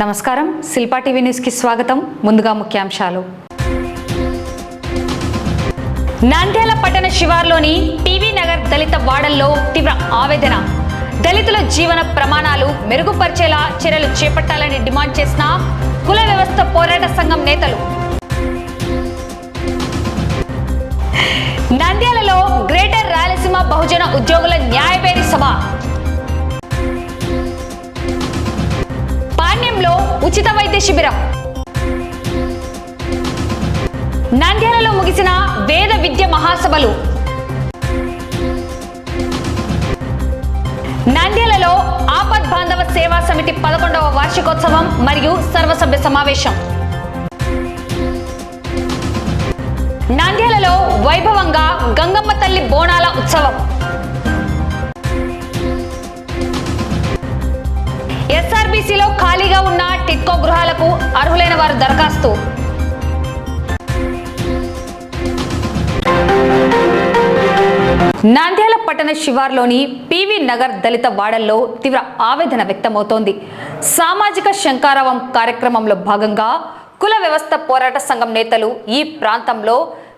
నమస్కారం Shilpa TV news కి స్వాగతం. ముందుగా ముఖ్యాంశాలు. నంద్యాల పట్టణ శివార్లోని టీవీ నగర్ దళిత వాడల్లో తీవ్ర ఆవేదన. దళితుల జీవన ప్రమాణాలు మెరుగుపరిచేలా చర్యలు చేపట్టాలని డిమాండ్ చేసిన కుల వ్యవస్థ పోరాట సంఘం నేతలు. నంద్యాలలో గ్రేటర్ రాయలసీమ బహుజన ఉద్యోగుల న్యాయబేరి సభ. పాణ్యంలో ఉచిత వైద్య శిబిరం. నంద్యాలలో ముగిసిన వేద విద్య మహాసభలు. నంద్యాలలో ఆపద్ బాంధవ సేవా సమితి 11వ వార్షికోత్సవం మరియు సర్వసభ్య సమావేశం. నంద్యాలలో వైభవంగా గంగమ్మ తల్లి బోనాల ఉత్సవం. ఎస్ఆర్బీసీలో ఖాళీగా ఉన్న టిట్కో గృహాలకు అర్హులైన వారు దరఖాస్తు. నంద్యాల పట్టణ శివార్లోని పీవీ నగర్ దళిత వాడల్లో తీవ్ర ఆవేదన వ్యక్తమవుతోంది. సామాజిక శంఖారావం కార్యక్రమంలో భాగంగా కుల వ్యవస్థ పోరాట సంఘం నేతలు ఈ ప్రాంతంలో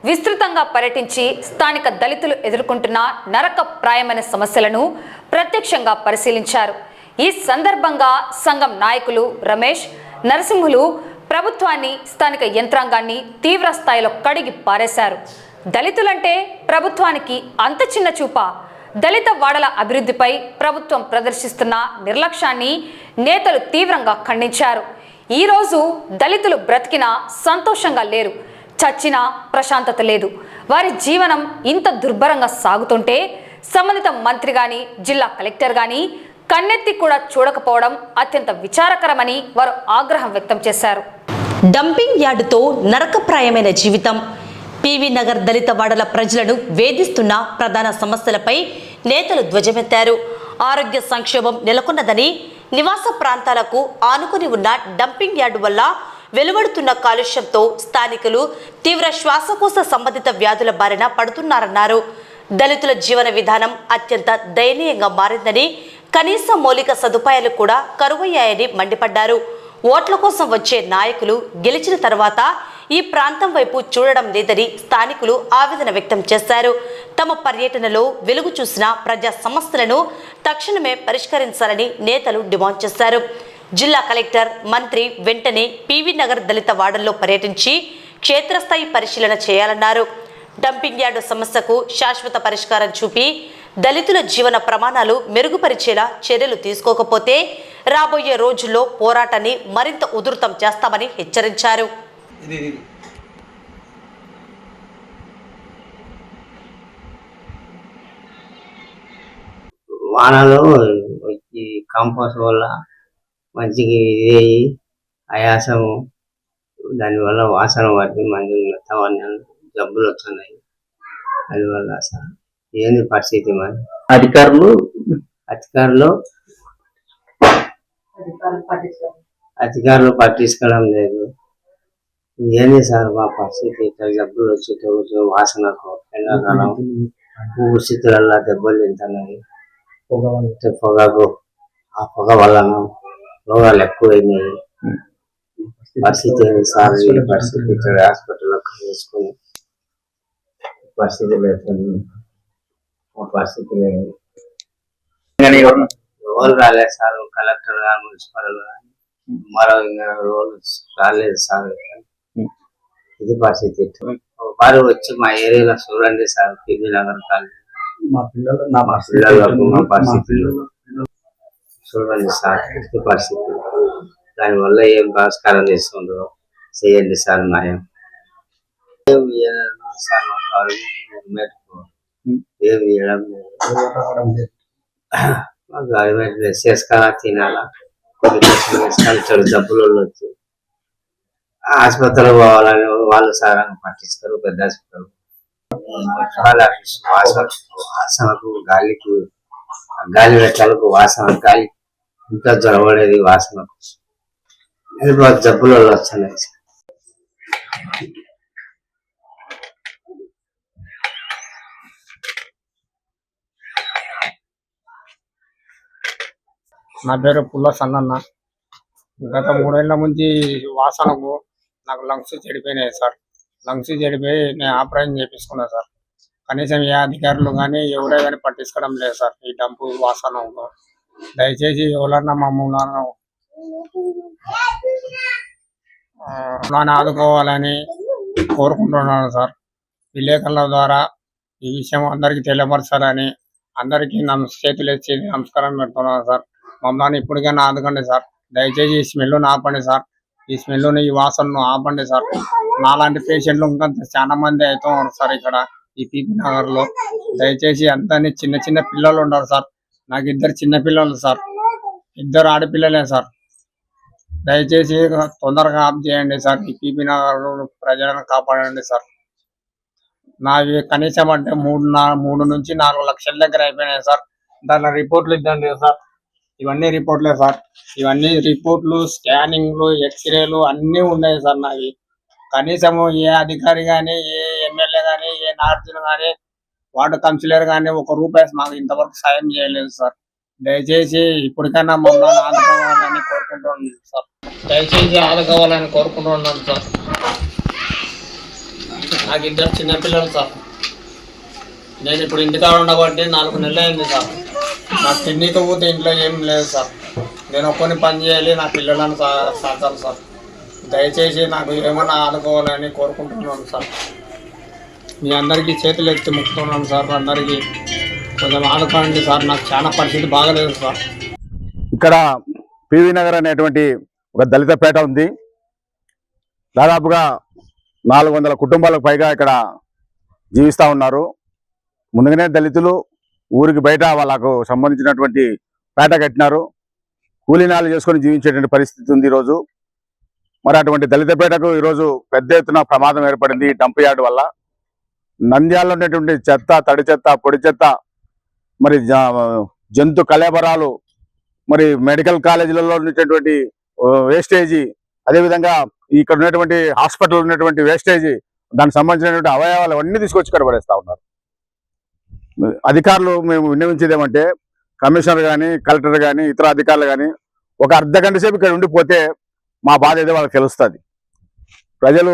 విస్తృతంగా పర్యటించి స్థానిక దళితులు ఎదుర్కొంటున్న నరకప్రాయమైన సమస్యలను ప్రత్యక్షంగా పరిశీలించారు. ఈ సందర్భంగా సంఘం నాయకులు రమేష్, నరసింహులు ప్రభుత్వాన్ని, స్థానిక యంత్రాంగాన్ని తీవ్ర స్థాయిలో కడిగి పారేశారు. దళితులంటే ప్రభుత్వానికి అంత చిన్న చూపా? దళిత వాడల అభివృద్ధిపై ప్రభుత్వం ప్రదర్శిస్తున్న నిర్లక్ష్యాన్ని నేతలు తీవ్రంగా ఖండించారు. ఈరోజు దళితులు బ్రతికినా సంతోషంగా లేరు, చచ్చినా ప్రశాంతత లేదు. వారి జీవనం ఇంత దుర్భరంగా సాగుతుంటే సంబంధిత మంత్రి గాని, జిల్లా కలెక్టర్ గాని కన్నెత్తి కూడా చూడకపోవడం అత్యంత విచారకరమని వారు ఆగ్రహం వ్యక్తం చేశారు. డంపింగ్ యార్డుతో నరకప్రాయమైన జీవితం. పీవీ నగర్ దళిత వాడల ప్రజలను వేధిస్తున్న ప్రధాన సమస్యలపై నేతలు ధ్వజమెత్తారు. ఆరోగ్య సంక్షోభం నెలకొన్నదని, నివాస ప్రాంతాలకు ఆనుకుని ఉన్న డంపింగ్ యార్డు వల్ల వెలువడుతున్న కాలుష్యంతో స్థానికులు తీవ్ర శ్వాసకోశ సంబంధిత వ్యాధుల బారిన పడుతున్నారన్నారు. దళితుల జీవన విధానం అత్యంత దయనీయంగా మారిందని, కనీస మౌలిక సదుపాయాలు కూడా కరువయ్యాయని మండిపడ్డారు. ఓట్ల కోసం వచ్చే నాయకులు గెలిచిన తర్వాత ఈ ప్రాంతం వైపు చూడడం లేదని స్థానికులు ఆవేదన వ్యక్తం చేశారు. తమ పర్యటనలో వెలుగు చూసిన ప్రజా సమస్యలను తక్షణమే పరిష్కరించాలని నేతలు డిమాండ్ చేశారు. జిల్లా కలెక్టర్, మంత్రి వెంటనే పీవీ నగర్ దళిత వాడల్లో పర్యటించి క్షేత్రస్థాయి పరిశీలన చేయాలన్నారు. డంపింగ్ యార్డు సమస్యకు శాశ్వత పరిష్కారం చూపి దళితుల జీవన ప్రమాణాలు మెరుగుపరిచేలా చర్యలు తీసుకోకపోతే రాబోయే రోజుల్లో పోరాటాన్ని మరింత ఉధృతం చేస్తామని హెచ్చరించారు. వానలో ఈ కాంపోస్ట్ వల్ల మంచిగా ఇదేయి ఆయాసము, దానివల్ల వాసన పట్టి మంచి మొత్తం జబ్బులు వస్తున్నాయి. అందువల్ల అసలు ఏంది పరిస్థితి? మరి అధికారులు పట్టించుకోవడం లేదు. ఏంది సార్ మా పరిస్థితి? ఇట్లా జబ్బులు వచ్చి వాసనకు ఎండాకాలం ఊపిరితిత్తులల్లా దెబ్బలు తింటున్నాయి. పొగకు, ఆ పొగ వలన రోగాలు ఎక్కువైనాయి. పరిస్థితి ఏంది సార్? ఈ పరిస్థితి ఇక్కడ హాస్పిటల్లో వేసుకుని పరిస్థితి లేదు. పరిస్థితి లేదు. రోజులు రాలేదు సార్, కలెక్టర్ గారు, మున్సిపల్ కానీ మరో రోజులు రాలేదు సార్. ఇది పరిస్థితి. వారు వచ్చి మా ఏరియాలో చూడండి సార్, పీవీ నగర్ కాలేజ్ మా పిల్లలకు మా పరిస్థితి చూడండి సార్. ఇది పరిస్థితి. దానివల్ల ఏం పరిష్కారం చేస్తుందో చేయండి సార్. న్యాయం ఏం చేయడం లేదు. గవర్నమెంట్ చేసుకోవాలా, తినాలా, చెడు జబ్బులు వచ్చి ఆసుపత్రిలో పోవాలని వాళ్ళు సార్ పట్టించుతారు. పెద్ద హాస్పిటల్ వాసనకు, గాలి పెట్టాలకు, వాసన గాలి ఇంకా జ్వరపడేది వాసనకు. జబ్బులు వస్తున్నాయి. నా పేరు పుల్ల సన్నన్న. గత 3 ఏళ్ల నుంచి వాసనకు నాకు లంగ్స్ చెడిపోయినాయి సార్. లంగ్స్ చెడిపోయి నేను ఆపరేషన్ చేపించుకున్నా సార్. కనీసం ఏ అధికారులు కానీ ఎవరే కానీ పట్టించుకోవడం లేదు సార్. ఈ డంపు వాసనకు దయచేసి ఎవరన్నా మమ్మల్ని ఆదుకోవాలని కోరుకుంటున్నాను సార్. విలేకరుల ద్వారా ఈ విషయం అందరికీ తెలియపరచాలని అందరికీ చేతులు ఎత్తి నమస్కారం పెడుతున్నాను సార్. మమ్మల్ని ఇప్పటికైనా ఆదుకోండి సార్. దయచేసి ఈ స్మెల్ను ఆపండి సార్. ఈ స్మెల్ను ఈ వాసనను ఆపండి సార్. నాలాంటి పేషెంట్లు ఇంకా చాలా మంది అవుతున్నారు సార్ ఇక్కడ ఈ పీపీ నగర్ లో. దయచేసి అందరినీ చిన్న చిన్న పిల్లలు ఉన్నారు సార్. నాకు 2 చిన్న పిల్లలు సార్, 2 ఆడపిల్లలే సార్. దయచేసి తొందరగా ఆఫ్ చేయండి సార్. ఈ పీపీ నగర్ ప్రజలను కాపాడండి సార్. నావి కనీసం అంటే 3 నుంచి 4 లక్షల దగ్గర అయిపోయినాయి సార్. దాని రిపోర్ట్లు ఇద్దండి సార్. ఇవన్నీ రిపోర్ట్లే సార్. ఇవన్నీ రిపోర్ట్లు, స్కానింగ్లు, ఎక్స్రేలు అన్నీ ఉన్నాయి సార్ నావి. కనీసము ఏ అధికారి కానీ, ఏ ఎమ్మెల్యే కానీ, ఏ నార్జులు కానీ, వార్డు కౌన్సిలర్ కానీ 1 రూపాయి మాకు ఇంతవరకు సాయం చేయలేదు సార్. దయచేసి ఇప్పటికైనా మమ్మల్ని ఆదుకోవాలని కోరుకుంటున్నాను సార్. దయచేసి ఆదుకోవాలని కోరుకుంటున్నాను సార్. నాకు 2 చిన్నపిల్లలు సార్. నేను ఇప్పుడు ఇంటికాడ ఉండబట్టి 4 నెలలు అయింది సార్. నాకు తిండితో పోతే ఇంట్లో ఏం లేదు సార్. నేను ఒక్కని పని చేయాలి, నా పిల్లలను సాకాలి సార్. దయచేసి నాకు ఏమన్నా ఆదుకోవాలని కోరుకుంటున్నాను సార్. మీ అందరికీ చేతులు ఎత్తి మొక్కుతున్నాను సార్. అందరికీ కొంచెం ఆదుకోండి సార్. నాకు చాలా పరిస్థితి బాగలేదు సార్. ఇక్కడ పివి నగర్ అనేటువంటి ఒక దళిత పేట ఉంది. దాదాపుగా 400 కుటుంబాలకు పైగా ఇక్కడ జీవిస్తూ ఉన్నారు. ముందుగానే దళితులు ఊరికి బయట వాళ్ళకు సంబంధించినటువంటి పేట కట్టినారు. కూలీనాలు చేసుకొని జీవించేటువంటి పరిస్థితి ఉంది ఈరోజు. మరి అటువంటి దళిత పేటకు ఈరోజు పెద్ద ఎత్తున ప్రమాదం ఏర్పడింది ఈ డంప్ యార్డ్ వల్ల. నంద్యాలలో ఉన్నటువంటి చెత్త, తడి చెత్త, పొడి చెత్త, మరి జంతు కళేబరాలు, మరి మెడికల్ కాలేజీలలో ఉన్నటువంటి వేస్టేజీ, అదేవిధంగా ఇక్కడ ఉన్నటువంటి హాస్పిటల్ ఉన్నటువంటి వేస్టేజీ, దానికి సంబంధించినటువంటి అవయవాలు అన్నీ తీసుకొచ్చి ఇక్కడ పడేస్తూ ఉన్నారు. అధికారులు మేము విన్నవించేది ఏమంటే, కమిషనర్ కానీ, కలెక్టర్ కానీ, ఇతర అధికారులు కానీ ఒక అర్ధగంట సేపు ఇక్కడ ఉండిపోతే మా బాధ ఏదో వాళ్ళకి తెలుస్తుంది. ప్రజలు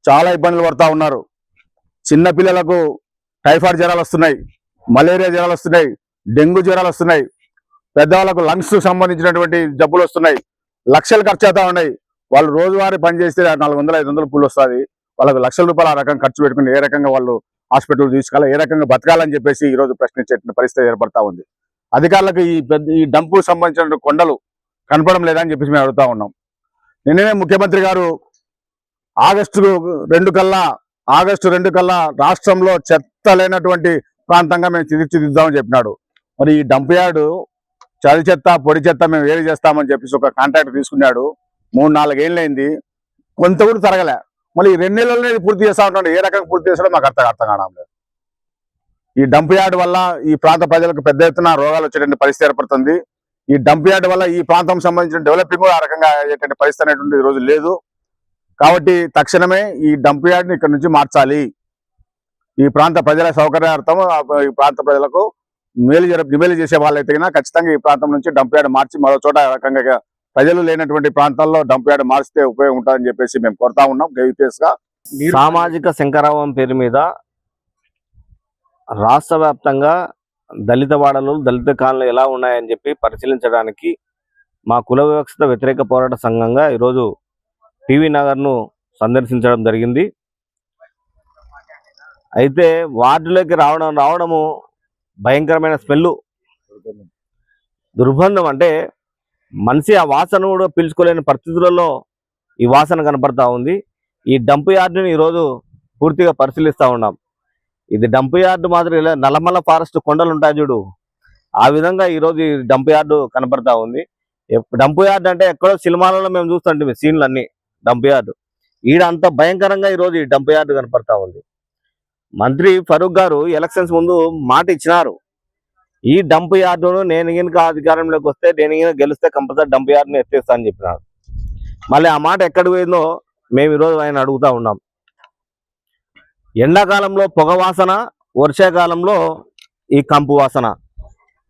చాలా ఇబ్బందులు పడుతూ ఉన్నారు. చిన్నపిల్లలకు టైఫాయిడ్ జ్వరాలు వస్తున్నాయి, మలేరియా జ్వరాలు వస్తున్నాయి, డెంగ్యూ జ్వరాలు వస్తున్నాయి. పెద్దవాళ్ళకు లంగ్స్ సంబంధించినటువంటి జబ్బులు వస్తున్నాయి. లక్షలు ఖర్చు అవుతా ఉన్నాయి. వాళ్ళు రోజువారీ పని చేస్తే 400-500 కూలి వస్తుంది. వాళ్ళకు లక్షల రూపాయలు ఆ రకంగా ఖర్చు పెట్టుకుని ఏ రకంగా వాళ్ళు హాస్పిటల్ తీసుకెళ్ళి ఏ రకంగా బతకాలని చెప్పేసి ఈరోజు ప్రశ్నించే పరిస్థితి ఏర్పడతా ఉంది. అధికారులకు ఈ డంపు సంబంధించిన కొండలు కనపడం లేదని చెప్పేసి మేము అడుగుతా ఉన్నాం. నిన్ననే ముఖ్యమంత్రి గారు ఆగస్టు 2 కల్లా రాష్ట్రంలో చెత్త లేనటువంటి ప్రాంతంగా మేము తీర్చిదిద్దామని చెప్పినాడు. మరి ఈ డంప్ యార్డు చలి చెత్త, పొడి చెత్త మేము వేరు చేస్తామని చెప్పేసి ఒక కాంట్రాక్ట్ తీసుకున్నాడు. 3-4 ఏళ్ళైంది, కొంత కూడా తరగలే. మళ్ళీ 2 నెలలనే పూర్తి చేస్తా ఉంటాడు. ఏ రకంగా పూర్తి చేస్తాడో మాకు అర్థం కావడం లేదు. ఈ డంప్ యార్డ్ వల్ల ఈ ప్రాంత ప్రజలకు పెద్ద ఎత్తున రోగాలు వచ్చేటువంటి పరిస్థితి ఏర్పడుతుంది. ఈ డంప్ యార్డ్ వల్ల ఈ ప్రాంతం సంబంధించిన డెవలపింగ్ కూడా ఆ రకంగా అయ్యేటువంటి పరిస్థితి అనేటువంటి ఈ రోజు లేదు. కాబట్టి తక్షణమే ఈ డంప్ యార్డ్ని ఇక్కడ నుంచి మార్చాలి. ఈ ప్రాంత ప్రజల సౌకర్యార్థం, ఈ ప్రాంత ప్రజలకు మేలు చేసే వాళ్ళైతే ఖచ్చితంగా ఈ ప్రాంతం నుంచి డంప్ యార్డ్ మార్చి మరో చోట రకంగా ప్రజలు లేనటువంటి ప్రాంతాల్లో డంప్ యార్డ్ మార్చితే ఉపయోగం ఉంటుందని చెప్పేసి మేము కోరుతా ఉన్నాం. కేవీపీఎస్ గా సామాజిక శంకరావం పేరు మీద రాష్ట్ర వ్యాప్తంగా దళిత వాడలు, దళిత కాలనీలు ఎలా ఉన్నాయని చెప్పి పరిశీలించడానికి మా కుల వివక్షత వ్యతిరేక పోరాట సంఘంగా ఈరోజు పివి నగర్ను సందర్శించడం జరిగింది. అయితే వార్డులోకి రావడము భయంకరమైన స్మెల్లు, దుర్గంధం. అంటే మనిషి ఆ వాసన కూడా పీల్చుకోలేని పరిస్థితులలో ఈ వాసన కనపడతా ఉంది. ఈ డంప్ యార్డుని ఈరోజు పూర్తిగా పరిశీలిస్తూ ఉన్నాం. ఇది డంప్ యార్డు మాదిరి నల్లమల్ల ఫారెస్ట్ కొండలు ఉంటాయి చూడు, ఆ విధంగా ఈరోజు ఈ డంప్ యార్డు కనపడతా ఉంది. డంప్ యార్డు అంటే ఎక్కడో సినిమాలలో మేము చూస్తుంటే సీన్లు అన్ని డంప్ యార్డు, ఈడ అంత భయంకరంగా ఈరోజు ఈ డంప్ యార్డు కనపడతా ఉంది. మంత్రి ఫరూక్ గారు ఎలక్షన్స్ ముందు మాట ఇచ్చినారు, ఈ డంప్ యార్డును నేను కనుక అధికారంలోకి వస్తే, నేను కనుక గెలిస్తే కంపల్సరీ డంప్ యార్డును ఎత్తేస్తా అని చెప్పినారు. మళ్ళీ ఆ మాట ఎక్కడికి పోయిందో మేము ఈరోజు ఆయన అడుగుతా ఉన్నాం. ఎండాకాలంలో పొగ వాసన, వర్షాకాలంలో ఈ కంపు వాసన.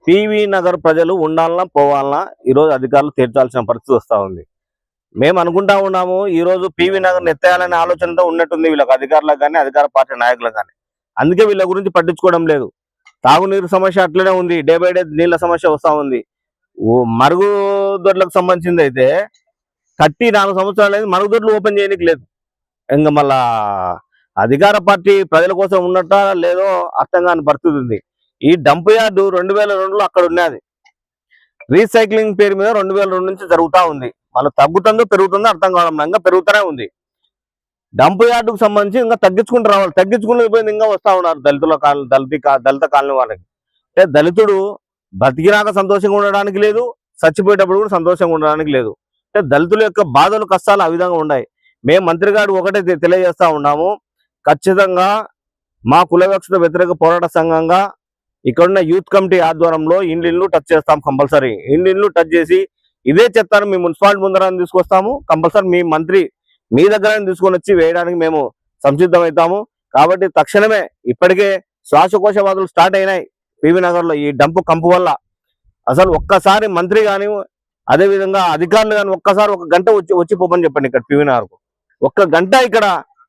పివి నగర్ ప్రజలు ఉండాలన్నా పోవాలన్నా ఈరోజు అధికారులు తీర్చాల్సిన పరిస్థితి వస్తూ ఉంది. మేము అనుకుంటా ఉన్నాము ఈ రోజు పివి నగర్ ఎత్తేయాలనే ఆలోచనతో ఉన్నట్టుంది వీళ్ళకి, అధికారులకు కానీ అధికార పార్టీ నాయకులకు కానీ. అందుకే వీళ్ళ గురించి పట్టించుకోవడం లేదు. తాగునీరు సమస్య అట్లనే ఉంది, డే బై డే నీళ్ళ సమస్య వస్తూ ఉంది. మరుగుదొడ్లకు సంబంధించింది అయితే 34 సంవత్సరాలు అయితే మరుగుదొడ్లు ఓపెన్ చేయడానికి లేదు. ఇంకా మళ్ళా అధికార పార్టీ ప్రజల కోసం ఉన్నట్ట లేదో అర్థం కాని పరిస్థితి ఉంది. ఈ డంప్ యార్డు 2002లో అక్కడ ఉన్నది. రీసైక్లింగ్ పేరు మీద 2002 నుంచి జరుగుతూ ఉంది. మళ్ళీ తగ్గుతుందో పెరుగుతుందో అర్థం కావడం, ఇంకా పెరుగుతూనే ఉంది. డంప్ యార్డుకు సంబంధించి ఇంకా తగ్గించుకుంటూ రావాలి, తగ్గించుకుని పోయింది ఇంకా వస్తూ ఉన్నారు దళిత కాలనీ వాళ్ళకి. అంటే దళితుడు బతికినాక సంతోషంగా ఉండడానికి లేదు, చచ్చిపోయేటప్పుడు కూడా సంతోషంగా ఉండడానికి లేదు. అంటే దళితుల యొక్క బాధలు కష్టాలు ఆ విధంగా ఉన్నాయి. మేము మంత్రి గారు ఒకటే తెలియజేస్తా ఉన్నాము, ఖచ్చితంగా మా కుల వివక్షత వ్యతిరేక పోరాట సంఘంగా ఇక్కడున్న యూత్ కమిటీ ఆధ్వర్యంలో ఇండ్లు టచ్ చేస్తాం. కంపల్సరీ ఇండ్లు టచ్ చేసి ఇదే చెత్తను మీ మున్సిపాలిటీ ముందర తీసుకొస్తాము. కంపల్సరీ మీ మంత్రి మీ దగ్గర తీసుకొని వచ్చి వేయడానికి మేము సంసిద్ధమవుతాము. కాబట్టి తక్షణమే ఇప్పటికే శ్వాసకోశ వ్యాధులు స్టార్ట్ అయినాయి పివి నగర్లో ఈ డంపు కంపు వల్ల. అసలు ఒక్కసారి మంత్రి కానీ అదేవిధంగా అధికారులు కానీ ఒక్కసారి 1 గంట వచ్చి పోమని చెప్పండి ఇక్కడ పివి నగర్కు. 1 గంట ఇక్కడ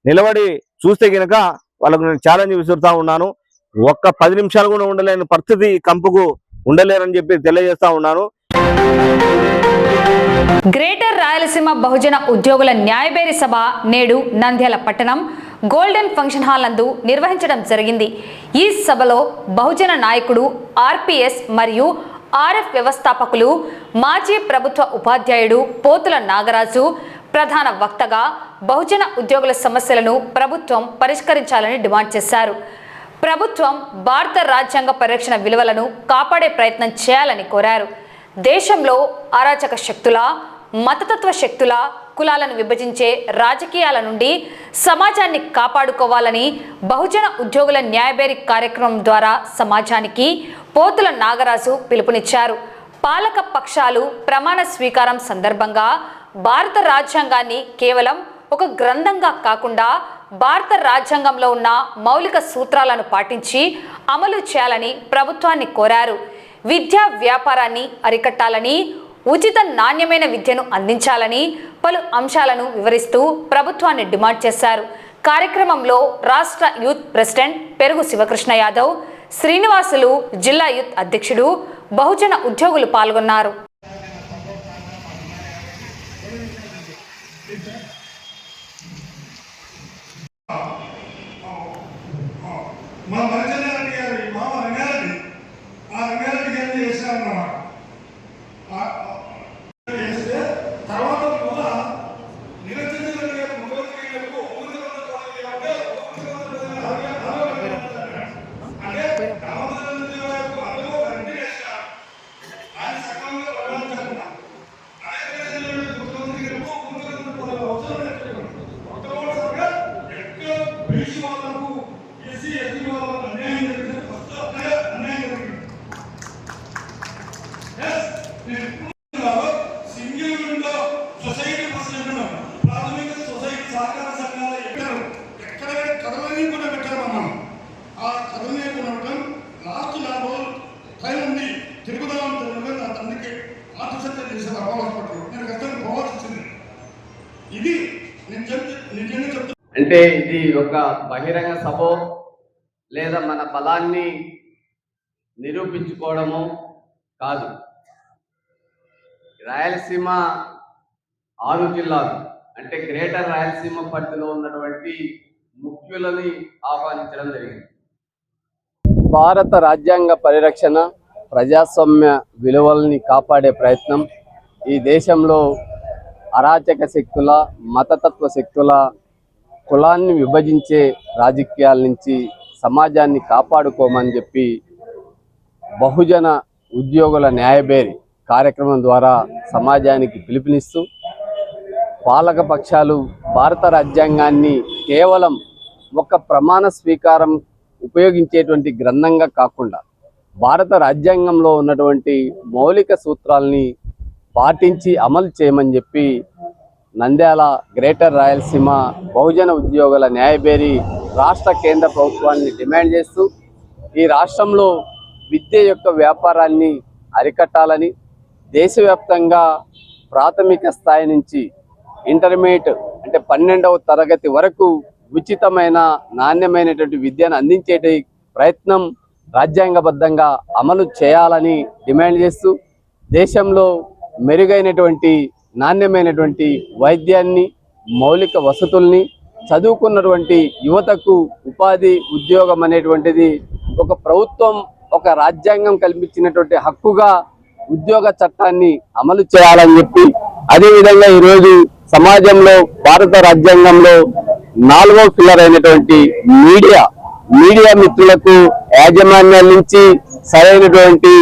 నిలబడి చూస్తే కనుక వాళ్ళకు నేను ఛాలెంజ్ విసురుతా ఉన్నాను. 10 నిమిషాలు కూడా ఉండలేని పరిస్థితి కంపుకు ఉండలేరని చెప్పి తెలియజేస్తా ఉన్నాను. గ్రేటర్ రాయలసీమ బహుజన ఉద్యోగుల న్యాయబేరి సభ నేడు నంద్యాల పట్టణం గోల్డెన్ ఫంక్షన్ హాల్ నందు నిర్వహించడం జరిగింది. ఈ సభలో బహుజన నాయకుడు, ఆర్పీఎస్ మరియు ఆర్ఎఫ్ వ్యవస్థాపకులు, మాజీ ప్రభుత్వ ఉపాధ్యాయుడు పోతుల నాగరాజు ప్రధాన వక్తగా బహుజన ఉద్యోగుల సమస్యలను ప్రభుత్వం పరిష్కరించాలని డిమాండ్ చేశారు. ప్రభుత్వం భారత రాజ్యాంగ పరిరక్షణ విలువలను కాపాడే ప్రయత్నం చేయాలని కోరారు. దేశంలో అరాచక శక్తుల, మతతత్వ శక్తుల, కులాలను విభజించే రాజకీయాల నుండి సమాజాన్ని కాపాడుకోవాలని బహుజన ఉద్యోగుల న్యాయబేరి కార్యక్రమం ద్వారా సమాజానికి పోతుల నాగరాజు పిలుపునిచ్చారు. పాలక పక్షాలు ప్రమాణ స్వీకారం సందర్భంగా భారత రాజ్యాంగాన్ని కేవలం ఒక గ్రంథంగా కాకుండా భారత రాజ్యాంగంలో ఉన్న మౌలిక సూత్రాలను పాటించి అమలు చేయాలని ప్రభుత్వాన్ని కోరారు. విద్యా వ్యాపారాన్ని అరికట్టాలని, ఉచిత నాణ్యమైన విద్యను అందించాలని పలు అంశాలను వివరిస్తూ ప్రభుత్వాన్ని డిమాండ్ చేశారు. కార్యక్రమంలో రాష్ట్ర యూత్ ప్రెసిడెంట్ పెరుగు శివకృష్ణ యాదవ్, శ్రీనివాసులు, జిల్లా యూత్ అధ్యక్షుడు, బహుజన ఉద్యోగులు పాల్గొన్నారు. అంటే ఇది ఒక బహిరంగ సభ లేదా మన బలాన్ని నిరూపించుకోవడము కాదు. రాయలసీమ 6 జిల్లాలు అంటే గ్రేటర్ రాయలసీమ పరిధిలో ఉన్నటువంటి ముఖ్యులని ఆహ్వానించడం జరిగింది. భారత రాజ్యాంగ పరిరక్షణ, ప్రజాస్వామ్య విలువల్ని కాపాడే ప్రయత్నం, ఈ దేశంలో అరాచక శక్తుల, మతతత్వ శక్తుల, కులాన్ని విభజించే రాజకీయాల నుంచి సమాజాన్ని కాపాడుకోమని చెప్పి బహుజన ఉద్యోగుల న్యాయబేరి కార్యక్రమం ద్వారా సమాజానికి పిలుపునిస్తూ, పాలక పక్షాలు భారత రాజ్యాంగాన్ని కేవలం ఒక ప్రమాణ స్వీకారం ఉపయోగించేటువంటి గ్రంథంగా కాకుండా భారత రాజ్యాంగంలో ఉన్నటువంటి మౌలిక సూత్రాలని పాటించి అమలు చేయమని చెప్పి నంద్యాల గ్రేటర్ రాయలసీమ బహుజన ఉద్యోగుల న్యాయబేరి రాష్ట్ర కేంద్ర ప్రభుత్వాన్ని డిమాండ్ చేస్తూ, ఈ రాష్ట్రంలో విద్య యొక్క వ్యాపారాన్ని అరికట్టాలని, దేశవ్యాప్తంగా ప్రాథమిక స్థాయి నుంచి ఇంటర్మీడియట్ అంటే 12వ తరగతి వరకు ఉచితమైన నాణ్యమైనటువంటి విద్యను అందించే ప్రయత్నం రాజ్యాంగబద్ధంగా అమలు చేయాలని డిమాండ్ చేస్తూ దేశంలో మెరుగైనటువంటి నాణ్యమైనటువంటి వైద్యాన్ని, మౌలిక వసతుల్ని, చదువుకున్నటువంటి యువతకు ఉపాధి, ఉద్యోగం అనేటువంటిది ఒక ప్రభుత్వం, ఒక రాజ్యాంగం కల్పించినటువంటి హక్కుగా ఉద్యోగ చట్టాన్ని అమలు చేయాలని చెప్పి, అదేవిధంగా ఈరోజు సమాజంలో భారత రాజ్యాంగంలో 4వ పిల్లర్ అయినటువంటి మీడియా మిత్రులకు యాజమాన్యాల నుంచి సరైనటువంటి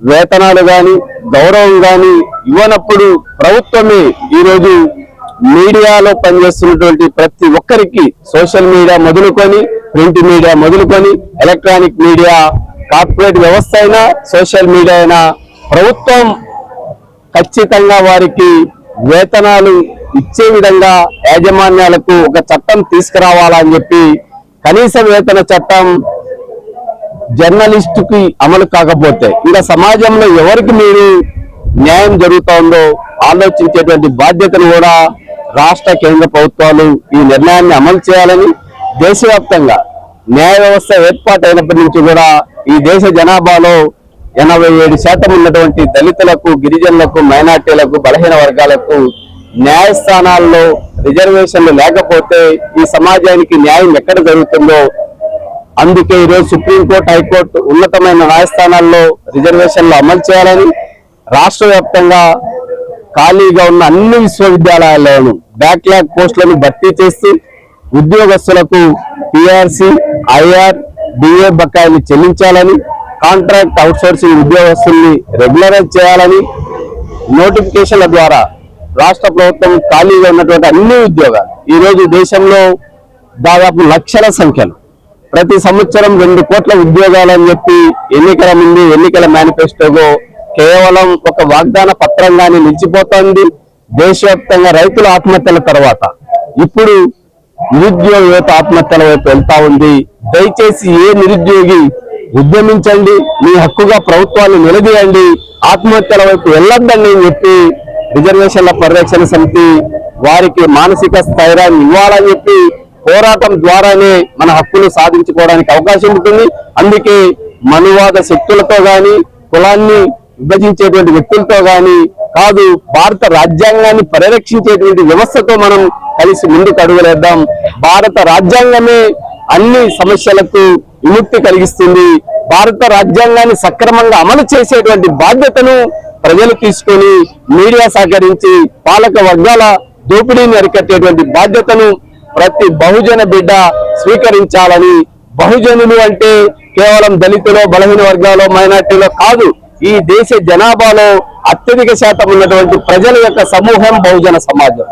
వేతనాలు గాని, గౌరవం గాని ఇవ్వనప్పుడు ప్రభుత్వమే ఈరోజు మీడియాలో పనిచేస్తున్నటువంటి ప్రతి ఒక్కరికి, సోషల్ మీడియా మొదలుకొని, ప్రింట్ మీడియా మొదలుకొని, ఎలక్ట్రానిక్ మీడియా, కార్పొరేట్ వ్యవస్థ అయినా, సోషల్ మీడియా అయినా ప్రభుత్వం ఖచ్చితంగా వారికి వేతనాలు ఇచ్చే విధంగా యాజమాన్యాలకు ఒక చట్టం తీసుకురావాలని చెప్పి, కనీస వేతన చట్టం జర్నలిస్టుకి అమలు కాకపోతే ఇంకా సమాజంలో ఎవరికి మీరు న్యాయం జరుగుతుందో ఆలోచించేటువంటి బాధ్యతను కూడా రాష్ట్ర, కేంద్ర ప్రభుత్వాలు ఈ నిర్ణయాన్ని అమలు చేయాలని, దేశవ్యాప్తంగా న్యాయ వ్యవస్థ ఏర్పాటైనప్పటి నుంచి కూడా ఈ దేశ జనాభాలో 87% ఉన్నటువంటి దళితులకు, గిరిజనులకు, మైనార్టీలకు, బలహీన వర్గాలకు న్యాయస్థానాల్లో రిజర్వేషన్లు లేకపోతే ఈ సమాజానికి న్యాయం ఎక్కడ జరుగుతుందో, అందుకే ఈరోజు సుప్రీంకోర్టు, హైకోర్టు, ఉన్నతమైన న్యాయస్థానాల్లో రిజర్వేషన్లు అమలు చేయాలని, రాష్ట్ర వ్యాప్తంగా ఖాళీగా ఉన్న అన్ని విశ్వవిద్యాలయాల్లోనూ బ్యాక్లాగ్ పోస్టులను భర్తీ చేస్తూ ఉద్యోగస్తులకు పిఆర్సి, ఐఆర్, డిఏ బకాయిలు చెల్లించాలని, కాంట్రాక్ట్ అవుట్సోర్సింగ్ ఉద్యోగస్తుల్ని రెగ్యులరైజ్ చేయాలని, నోటిఫికేషన్ల ద్వారా రాష్ట్ర ప్రభుత్వం ఖాళీగా ఉన్నటువంటి అన్ని ఉద్యోగాలు, ఈరోజు దేశంలో దాదాపు లక్షల సంఖ్యలో ప్రతి సంవత్సరం 2 కోట్ల ఉద్యోగాలని చెప్పి ఎన్నికల ముందు, ఎన్నికల మేనిఫెస్టోలో కేవలం ఒక వాగ్దాన పత్రంగానే నిలిచిపోతోంది. దేశవ్యాప్తంగా రైతుల ఆత్మహత్యల తర్వాత ఇప్పుడు నిరుద్యోగ యువత ఆత్మహత్యల వైపు వెళ్తా ఉంది. దయచేసి ఏ నిరుద్యోగి ఉద్యమించండి, మీ హక్కుగా ప్రభుత్వాన్ని నిలదీయండి, ఆత్మహత్యల వైపు వెళ్ళొద్దని చెప్పి రిజర్వేషన్ల పరిరక్షణ సమితి వారికి మానసిక స్థైర్యాన్ని ఇవ్వాలని చెప్పి, పోరాటం ద్వారానే మన హక్కులు సాధించుకోవడానికి అవకాశం ఉంటుంది. అందుకే మనువాద శక్తులతో గాని, కులాన్ని విభజించేటువంటి వ్యక్తులతో గాని కాదు, భారత రాజ్యాంగాన్ని పరిరక్షించేటువంటి వ్యవస్థతో మనం కలిసి ముందుకు అడుగులేద్దాం. భారత రాజ్యాంగమే అన్ని సమస్యలకు విముక్తి కలిగిస్తుంది. భారత రాజ్యాంగాన్ని సక్రమంగా అమలు చేసేటువంటి బాధ్యతను ప్రజలు తీసుకొని, మీడియా సహకరించి పాలక వర్గాల దోపిడీని అరికట్టేటువంటి బాధ్యతను ప్రతి బహుజన బిడ్డ స్వీకరించాలని, బహుజనులు అంటే కేవలం దళితులు, బలహీన వర్గాలు, మైనార్టీలో కాదు, ఈ దేశ జనాభాలో అత్యధిక శాతం ఉన్నటువంటి ప్రజల యొక్క సమూహం బహుజన సమాజం.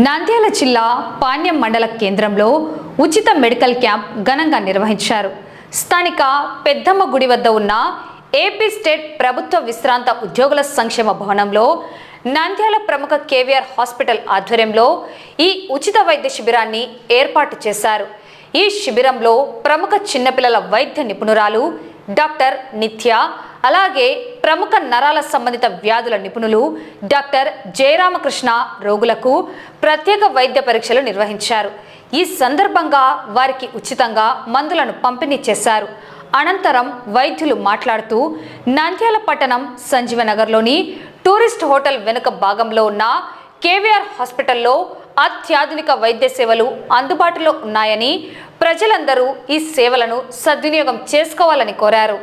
నంద్యాల జిల్లా పాణ్యం మండల కేంద్రంలో ఉచిత మెడికల్ క్యాంప్ ఘనంగా నిర్వహించారు. స్థానిక పెద్దమ్మ గుడి వద్ద ఉన్న ఏపీ స్టేట్ ప్రభుత్వ విశ్రాంత ఉద్యోగుల సంక్షేమ భవనంలో నంద్యాల ప్రముఖ కేవీఆర్ హాస్పిటల్ ఆధ్వర్యంలో ఈ ఉచిత వైద్య శిబిరాన్ని ఏర్పాటు చేశారు. ఈ శిబిరంలో ప్రముఖ చిన్నపిల్లల వైద్య నిపుణురాలు డాక్టర్ నిత్య, అలాగే ప్రముఖ నరాల సంబంధిత వ్యాధుల నిపుణులు డాక్టర్ జయరామకృష్ణ రోగులకు ప్రత్యేక వైద్య పరీక్షలు నిర్వహించారు. ఈ సందర్భంగా వారికి ఉచితంగా మందులను పంపిణీ చేశారు. అనంతరం వైద్యులు మాట్లాడుతూ నంద్యాల పట్టణం సంజీవనగర్లోని టూరిస్ట్ హోటల్ వెనుక భాగంలో ఉన్న కేవీఆర్ హాస్పిటల్లో అత్యాధునిక వైద్య సేవలు అందుబాటులో ఉన్నాయని, ప్రజలందరూ ఈ సేవలను సద్వినియోగం చేసుకోవాలని కోరారు.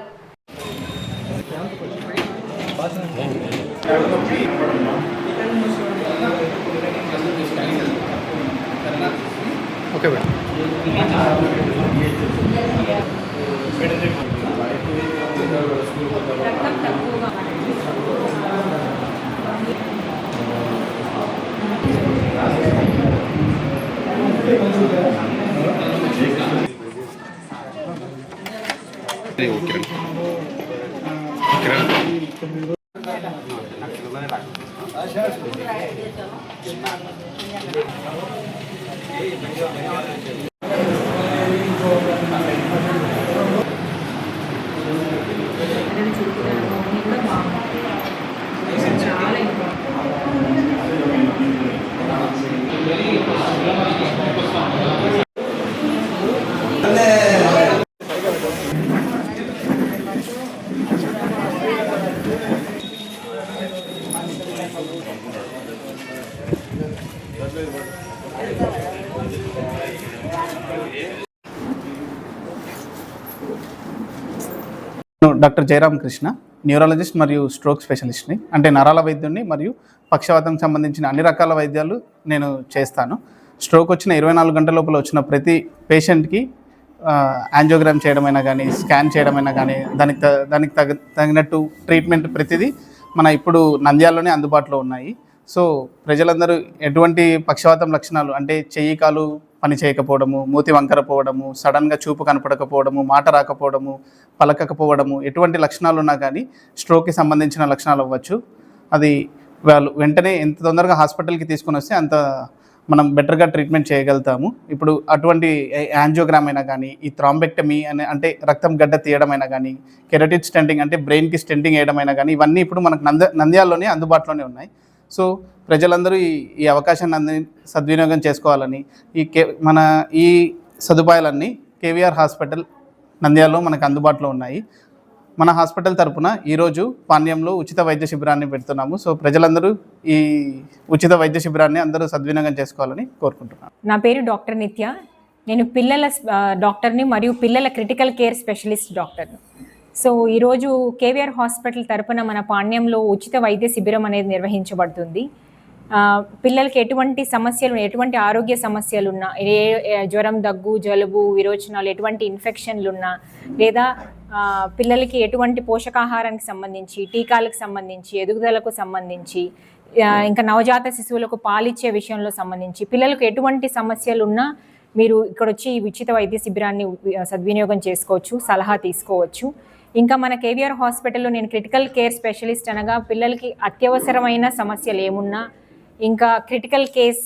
డాక్టర్ జయరామ్ కృష్ణ, న్యూరాలజిస్ట్ మరియు స్ట్రోక్ స్పెషలిస్ట్ని. అంటే నరాల వైద్యుడిని మరియు పక్షవాతంకి సంబంధించిన అన్ని రకాల వైద్యాలు నేను చేస్తాను. స్ట్రోక్ వచ్చిన 24 గంటల లోపల వచ్చిన ప్రతి పేషెంట్కి యాంజియోగ్రామ్ చేయడమైనా కానీ, స్కాన్ చేయడమైనా కానీ, దానికి తగినట్టు ట్రీట్మెంట్ ప్రతిదీ మన ఇప్పుడు నంద్యాలలోనే అందుబాటులో ఉన్నాయి. సో ప్రజలందరూ ఎటువంటి పక్షవాతం లక్షణాలు అంటే చెయ్యి కాలు పని చేయకపోవడము, మూతి వంకర పోవడము, సడన్గా చూపు కనపడకపోవడము, మాట రాకపోవడము, పలకకపోవడము, ఎటువంటి లక్షణాలు ఉన్నా కానీ స్ట్రోక్కి సంబంధించిన లక్షణాలు అవ్వచ్చు. అది వాళ్ళు వెంటనే ఎంత తొందరగా హాస్పిటల్కి తీసుకొని వస్తే అంత మనం బెటర్గా ట్రీట్మెంట్ చేయగలుగుతాము. ఇప్పుడు అటువంటి యాంజియోగ్రామ్ అయినా కానీ, ఈ థ్రాంబెక్టమీ అంటే రక్తం గడ్డ తీయడమైనా కానీ, కెరటిడ్ స్టెంటింగ్ అంటే బ్రెయిన్కి స్టెంటింగ్ వేయడమైనా కానీ, ఇవన్నీ ఇప్పుడు మనకు నంద్యాలలోనే అందుబాటులోనే ఉన్నాయి. సో ప్రజలందరూ ఈ అవకాశాన్ని సద్వినియోగం చేసుకోవాలని, మన ఈ సదుపాయాలన్నీ కేవీఆర్ హాస్పిటల్ నంద్యాలలో మనకు అందుబాటులో ఉన్నాయి. మన హాస్పిటల్ తరపున ఈరోజు పాణ్యంలో ఉచిత వైద్య శిబిరాన్ని పెడుతున్నాము. సో ప్రజలందరూ ఈ ఉచిత వైద్య శిబిరాన్ని అందరూ సద్వినియోగం చేసుకోవాలని కోరుకుంటున్నాను. నా పేరు డాక్టర్ నిత్య. నేను పిల్లల డాక్టర్ని మరియు పిల్లల క్రిటికల్ కేర్ స్పెషలిస్ట్ డాక్టర్ని. సో ఈరోజు కేవీఆర్ హాస్పిటల్ తరపున మన పాణ్యంలో ఉచిత వైద్య శిబిరం అనేది నిర్వహించబడుతుంది. పిల్లలకి ఎటువంటి సమస్యలు, ఎటువంటి ఆరోగ్య సమస్యలు ఉన్నా, జ్వరం, దగ్గు, జలుబు, విరోచనాలు, ఎటువంటి ఇన్ఫెక్షన్లు ఉన్నా, లేదా పిల్లలకి ఎటువంటి పోషకాహారానికి సంబంధించి, టీకాలకు సంబంధించి, ఎదుగుదలకు సంబంధించి, ఇంకా నవజాత శిశువులకు పాలిచ్చే విషయంలో సంబంధించి పిల్లలకు ఎటువంటి సమస్యలు ఉన్నా మీరు ఇక్కడ వచ్చి ఈ ఉచిత వైద్య శిబిరాన్ని సద్వినియోగం చేసుకోవచ్చు, సలహా తీసుకోవచ్చు. ఇంకా మన కేవీఆర్ హాస్పిటల్లో నేను క్రిటికల్ కేర్ స్పెషలిస్ట్ అనగా పిల్లలకి అత్యవసరమైన సమస్యలు ఏమున్నా, ఇంకా క్రిటికల్ కేస్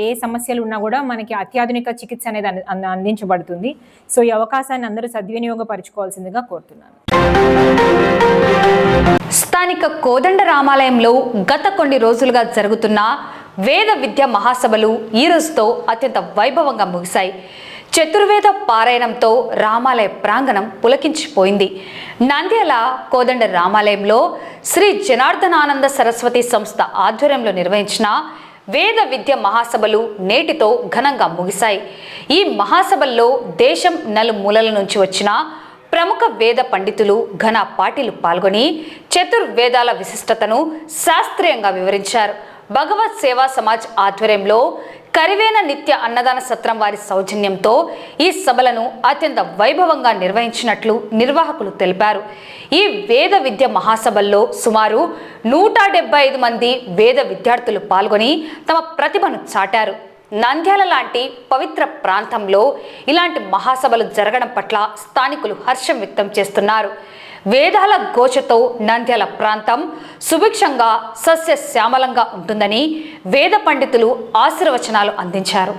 ఏ సమస్యలు ఉన్నా కూడా మనకి అత్యాధునిక చికిత్స అనేది అందించబడుతుంది. సో ఈ అవకాశాన్ని అందరూ సద్వినియోగపరచుకోవాల్సిందిగా కోరుతున్నాను. స్థానిక కోదండ రామాలయంలో గత కొన్ని రోజులుగా జరుగుతున్న వేద విద్య మహాసభలు ఈ రోజుతో అత్యంత వైభవంగా ముగిశాయి. చతుర్వేద పారాయణంతో రామాలయ ప్రాంగణం పులకించిపోయింది. నంద్యాల కోదండ రామాలయంలో శ్రీ జనార్దనానంద సరస్వతి సంస్థ ఆధ్వర్యంలో నిర్వహించిన వేద విద్య మహాసభలు నేటితో ఘనంగా ముగిశాయి. ఈ మహాసభల్లో దేశం నలుమూలల నుంచి వచ్చిన ప్రముఖ వేద పండితులు, ఘన పాఠీలు పాల్గొని చతుర్వేదాల విశిష్టతను శాస్త్రీయంగా వివరించారు. భగవత్ సేవా సమాజ్ ఆధ్వర్యంలో కరివేన నిత్య అన్నదాన సత్రం వారి సౌజన్యంతో ఈ సభలను అత్యంత వైభవంగా నిర్వహించినట్లు నిర్వాహకులు తెలిపారు. ఈ వేద విద్య మహాసభల్లో సుమారు 175 మంది వేద విద్యార్థులు పాల్గొని తమ ప్రతిభను చాటారు. నంద్యాల లాంటి పవిత్ర ప్రాంతంలో ఇలాంటి మహాసభలు జరగడం పట్ల స్థానికులు హర్షం వ్యక్తం చేస్తున్నారు. వేదాల గోచతో నంద్యాల ప్రాంతం సుభిక్షంగా సస్యశ్యామలంగా ఉంటుందని వేద పండితులు ఆశీర్వచనాలు అందించారు.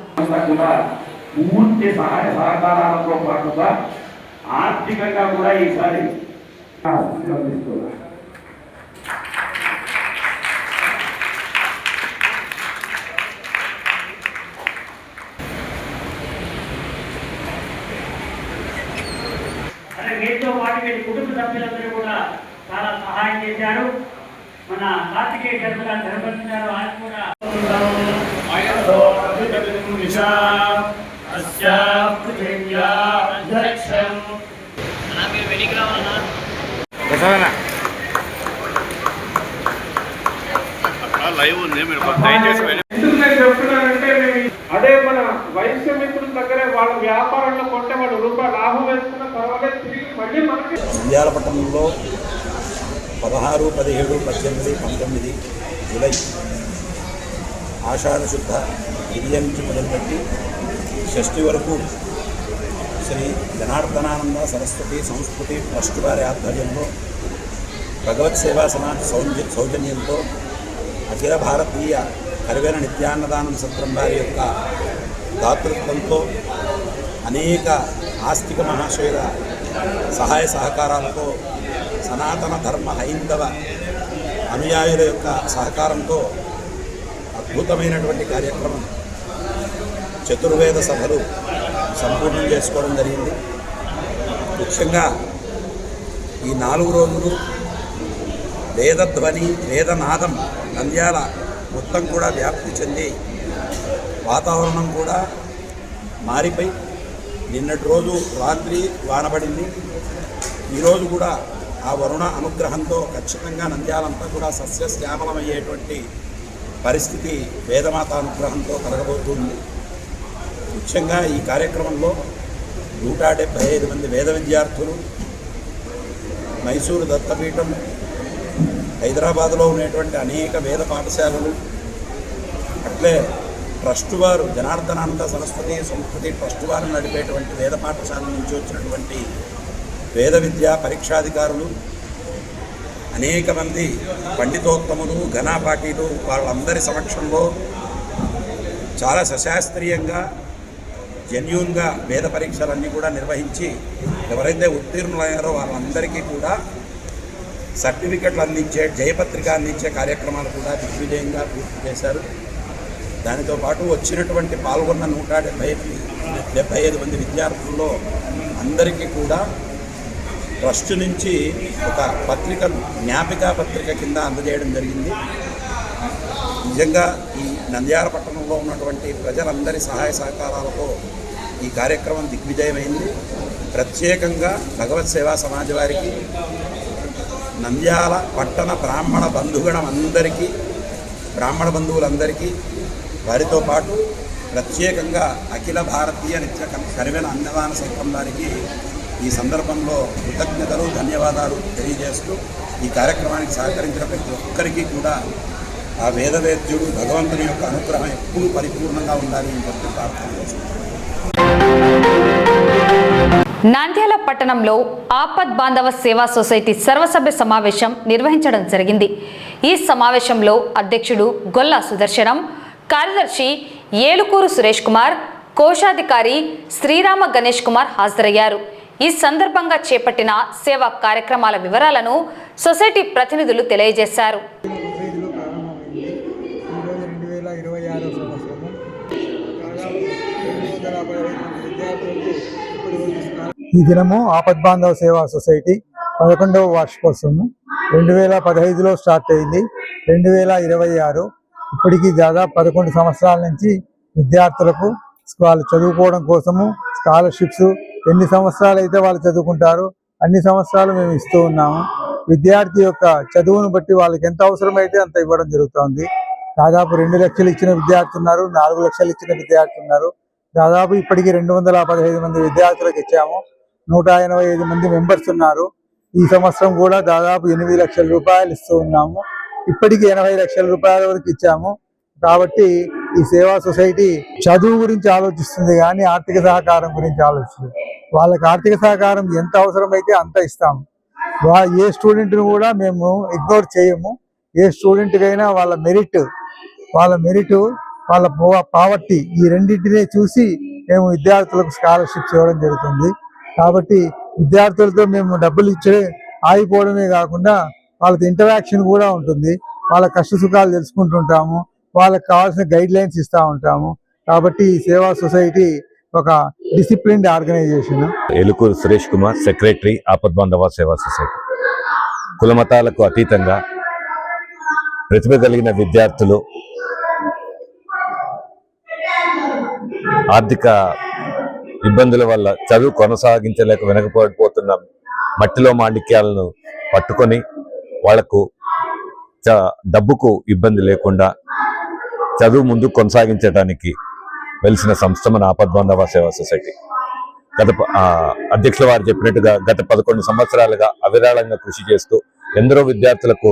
వీరితో పాటు వీరి కుటుంబ సభ్యులందరూ కూడా చాలా సహాయం చేశారు. మన కార్తికేయ శర్మ గారు ధర్మపరిచారు. ఆయన కూడా అదే మన వైశ్య మిత్రుల దగ్గర వాళ్ళ వ్యాపారంలో కొంటే వాళ్ళు రూపాయలు లాభం వేసుకున్న తర్వాత తిరిగి మళ్ళీ మనకి నంద్యాల పట్టణంలో 16, 17, 18, 19 జూలై ఆషాఢ శుద్ధ ద్వితీయ నుంచి మొదలుపెట్టి షష్ఠి వరకు శ్రీ జనార్దనానంద సరస్వతి సంస్కృతి ట్రస్ట్ వారి ఆధ్వర్యంలో భగవత్ సేవా సమాజ్ సౌజన్యంతో అఖిల భారతీయ కరివేన నిత్యాన్నదానం సత్రం వారి యొక్క దాతృత్వంతో అనేక ఆస్తిక మహాశయుల సహాయ సహకారాలతో సనాతన ధర్మ హైందవ అనుయాయుల యొక్క సహకారంతో అద్భుతమైనటువంటి కార్యక్రమం చతుర్వేద సభలు సంపూర్ణం చేసుకోవడం జరిగింది. ముఖ్యంగా ఈ 4 రోజులు వేదధ్వని వేదనాదం నంద్యాల మొత్తం కూడా వ్యాప్తి చెంది వాతావరణం కూడా మారిపోయి నిన్నటి రోజు రాత్రి వానబడింది. ఈరోజు కూడా ఆ వరుణ అనుగ్రహంతో ఖచ్చితంగా నంద్యాలంతా కూడా సస్యశ్యామలమయ్యేటువంటి పరిస్థితి వేదమాత అనుగ్రహంతో కలగబోతుంది. ముఖ్యంగా ఈ కార్యక్రమంలో 175 మంది వేద విద్యార్థులు, మైసూరు దత్తపీఠం, హైదరాబాద్లో ఉన్నటువంటి అనేక వేద పాఠశాలలు, అట్లే ట్రస్ట్ వారు జనార్దనానంద సరస్వతి సంస్కృతి ట్రస్ట్ వారు నడిపేటువంటి వేద పాఠశాల నుంచి వచ్చినటువంటి వేద విద్యా పరీక్షాధికారులు, అనేక మంది పండితోత్తములు, ఘనాపాఠీలు వాళ్ళందరి సమక్షంలో చాలా సశాస్త్రీయంగా జెన్యూన్గా వేద పరీక్షలన్నీ కూడా నిర్వహించి ఎవరైతే ఉత్తీర్ణులయ్యారో వాళ్ళందరికీ కూడా సర్టిఫికెట్లు అందించే, జయపత్రిక అందించే కార్యక్రమాలు కూడా దిగ్విజయంగా పూర్తి చేశారు. దానితో పాటు వచ్చినటువంటి పాల్గొన్న 175 మంది విద్యార్థుల్లో అందరికీ కూడా ట్రస్ట్ నుంచి ఒక పత్రిక, జ్ఞాపికా పత్రిక కింద అందజేయడం జరిగింది. నిజంగా ఈ నంద్యాల పట్టణంలో ఉన్నటువంటి ప్రజలందరి సహాయ సహకారాలతో ఈ కార్యక్రమం దిగ్విజయమైంది. ప్రత్యేకంగా భగవత్ సేవా సమాజ్ వారికి, నంద్యాల పట్టణ బ్రాహ్మణ బంధువులందరికీ, వారితో పాటు ప్రత్యేకంగా అఖిల భారతీయ నిత్య కరివెన అన్నదాన సంఘం వారికి ఈ సందర్భంలో కృతజ్ఞతలు, ధన్యవాదాలు తెలియజేస్తూ ఈ కార్యక్రమానికి సహకరించిన ప్రతి ఒక్కరికి కూడా ఆ వేదవేద్యుడు భగవంతుని యొక్క అనుగ్రహం ఎప్పుడూ పరిపూర్ణంగా ఉండాలి అని చెప్పి ప్రార్థన చేస్తున్నాను. నంద్యాల పట్టణంలో ఆపద్ బాంధవ సేవా సొసైటీ సర్వసభ్య సమావేశం నిర్వహించడం జరిగింది. ఈ సమావేశంలో అధ్యక్షుడు గొల్ల సుదర్శనం, కార్యదర్శి ఏలుకూరు సురేష్ కుమార్, కోశాధికారి శ్రీరామ గణేష్ కుమార్ హాజరయ్యారు. ఈ సందర్భంగా చేపట్టిన సేవా కార్యక్రమాల వివరాలను సొసైటీ ప్రతినిధులు తెలియజేశారు. ఈ దినము ఆపద్ బాంధవ సేవా సొసైటీ 11వ వార్షికోత్సవము 2015లో స్టార్ట్ అయింది. 2026 ఇప్పటికీ దాదాపు 11 సంవత్సరాల నుంచి విద్యార్థులకు వాళ్ళు చదువుకోవడం కోసము స్కాలర్షిప్స్ ఎన్ని సంవత్సరాలు అయితే వాళ్ళు చదువుకుంటారో అన్ని సంవత్సరాలు మేము ఇస్తూ ఉన్నాము. విద్యార్థి యొక్క చదువును బట్టి వాళ్ళకి ఎంత అవసరమైతే అంత ఇవ్వడం జరుగుతుంది. దాదాపు 2 లక్షలు ఇచ్చిన విద్యార్థులు ఉన్నారు, 4 లక్షలు ఇచ్చిన విద్యార్థులు ఉన్నారు. దాదాపు ఇప్పటికీ 215 మంది విద్యార్థులకు ఇచ్చాము. 185 మంది మెంబర్స్ ఉన్నారు. ఈ సంవత్సరం కూడా దాదాపు 8 లక్షల రూపాయలు ఇస్తూ ఉన్నాము. ఇప్పటికీ 80 లక్షల రూపాయల వరకు ఇచ్చాము. కాబట్టి ఈ సేవా సొసైటీ చదువు గురించి ఆలోచిస్తుంది కానీ ఆర్థిక సహకారం గురించి ఆలోచిస్తుంది. వాళ్ళకి ఆర్థిక సహకారం ఎంత అవసరమైతే అంత ఇస్తాము. ఏ స్టూడెంట్ను కూడా మేము ఇగ్నోర్ చేయము. ఏ స్టూడెంట్కైనా వాళ్ళ మెరిట్, వాళ్ళ పావర్టీ ఈ రెండింటినే చూసి మేము విద్యార్థులకు స్కాలర్షిప్స్ ఇవ్వడం జరుగుతుంది. కాబట్టి విద్యార్థులతో మేము డబ్బులు ఇచ్చే ఆగిపోవడమే కాకుండా వాళ్ళతో ఇంటరాక్షన్ కూడా ఉంటుంది. వాళ్ళ కష్ట సుఖాలు తెలుసుకుంటుంటాము, వాళ్ళకి కావాల్సిన గైడ్ లైన్స్ ఇస్తూ ఉంటాము. కాబట్టి ఈ సేవా సొసైటీ ఒక disciplined organisation. Elukuru Suresh Kumar, secretary, Apad Bandhava Seva society. కులమతాలకు అతీతంగా ప్రతిభ కలిగిన విద్యార్థులు ఆర్థిక ఇబ్బందుల వల్ల చదువు కొనసాగించలేక వెనకపోతున్న మట్టిలో మాణిక్యాలను పట్టుకొని వాళ్లకు డబ్బుకు ఇబ్బంది లేకుండా చదువు ముందు కొనసాగించడానికి వెలిసిన సంస్థ మన ఆపద్ బాంధవ సేవా సొసైటీ. అధ్యక్షుల వారు చెప్పినట్టుగా గత 11 సంవత్సరాలుగా అవిరాళంగా కృషి చేస్తూ ఎందరో విద్యార్థులకు